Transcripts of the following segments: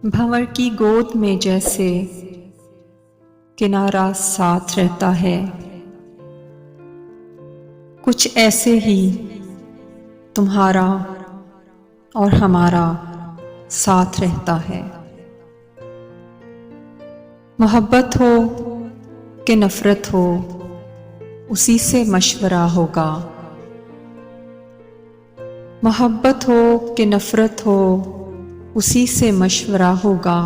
भंवर की गोद में जैसे किनारा साथ रहता है, कुछ ऐसे ही तुम्हारा और हमारा साथ रहता है। मोहब्बत हो कि नफरत हो, उसी से मशवरा होगा। मोहब्बत हो कि नफरत हो, उसी से मशवरा होगा।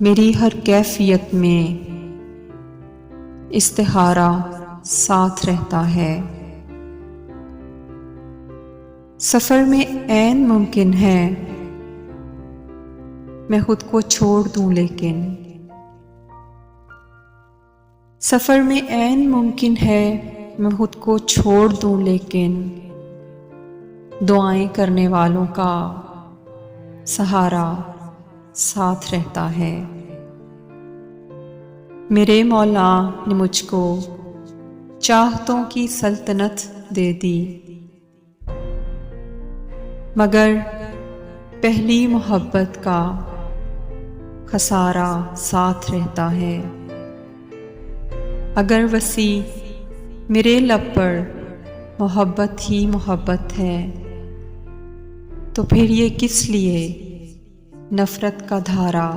मेरी हर कैफियत में इस्तिहारा साथ रहता है। सफर में ऐन मुमकिन है मैं खुद को छोड़ दूं, लेकिन सफर में ऐन मुमकिन है मैं खुद को छोड़ दूं, लेकिन दुआएं करने वालों का सहारा साथ रहता है। मेरे मौला ने मुझको चाहतों की सल्तनत दे दी, मगर पहली मोहब्बत का खसारा साथ रहता है। अगर वसी मेरे लब पर मोहब्बत ही मोहब्बत है, तो फिर ये किस लिए नफरत का धारा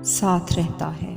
साथ रहता है।